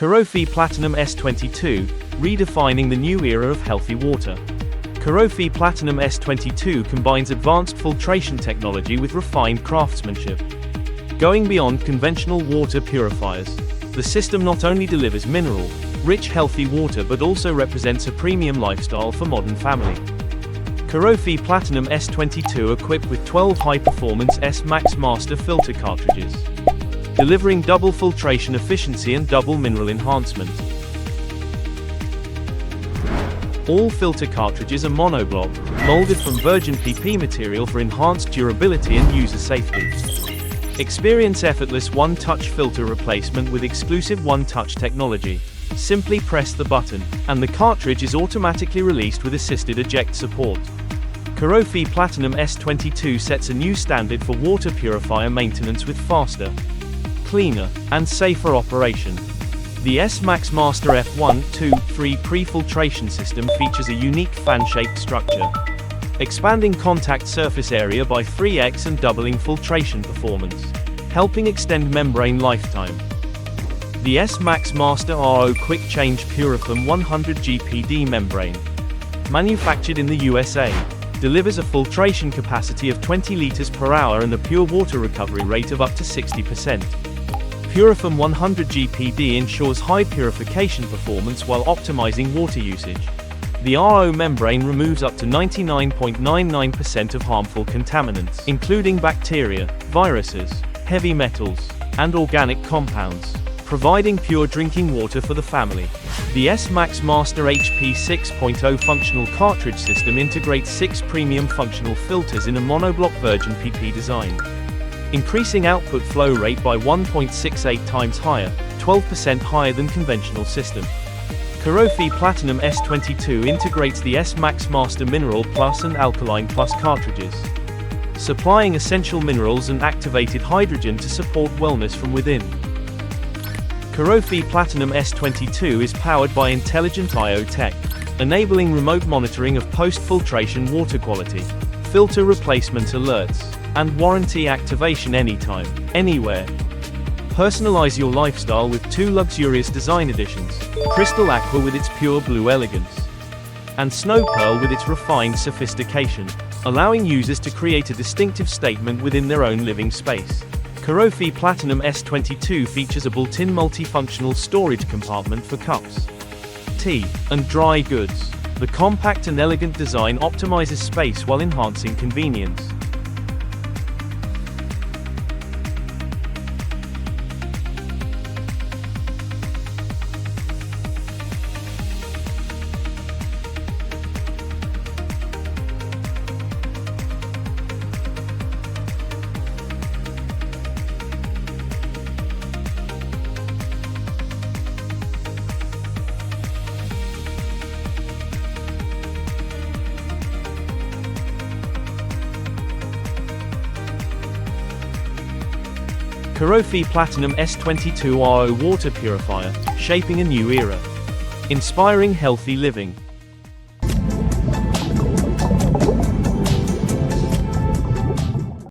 Karofi Platinum S22, redefining the new era of healthy water. Karofi Platinum S22 combines advanced filtration technology with refined craftsmanship. Going beyond conventional water purifiers, the system not only delivers mineral, rich healthy water but also represents a premium lifestyle for modern family. Karofi Platinum S22 equipped with 12 high-performance Smax Master Filter cartridges, delivering double filtration efficiency and double mineral enhancement. All filter cartridges are monoblock, molded from virgin PP material for enhanced durability and user safety. Experience effortless one-touch filter replacement with exclusive one-touch technology. Simply press the button, and the cartridge is automatically released with assisted eject support. Karofi Platinum S22 sets a new standard for water purifier maintenance with faster, cleaner, and safer operation. The Smax Master F123 pre-filtration system features a unique fan-shaped structure, expanding contact surface area by 3x and doubling filtration performance, helping extend membrane lifetime. The Smax Master RO Quick Change Purifier 100 GPD membrane, manufactured in the USA, delivers a filtration capacity of 20 liters per hour and a pure water recovery rate of up to 60%. Purifier 100 GPD ensures high purification performance while optimizing water usage. The RO membrane removes up to 99.99% of harmful contaminants, including bacteria, viruses, heavy metals, and organic compounds, providing pure drinking water for the family. The Smax Master HP 6.0 functional cartridge system integrates 6 premium functional filters in a monoblock virgin PP design, increasing output flow rate by 1.68 times higher, 12% higher than conventional system. Karofi Platinum S22 integrates the Smax Master Mineral Plus and Alkaline Plus cartridges, supplying essential minerals and activated hydrogen to support wellness from within. Karofi Platinum S22 is powered by intelligent AioTec, enabling remote monitoring of post-filtration water quality, filter replacement alerts, and warranty activation anytime, anywhere. Personalize your lifestyle with 2 luxurious design editions: Crystal Aqua with its pure blue elegance, and Snow Pearl with its refined sophistication, allowing users to create a distinctive statement within their own living space. Karofi Platinum S22 features a built-in multifunctional storage compartment for cups, tea, and dry goods. The compact and elegant design optimizes space while enhancing convenience. Karofi Platinum S22 RO Water Purifier, shaping a new era. Inspiring healthy living.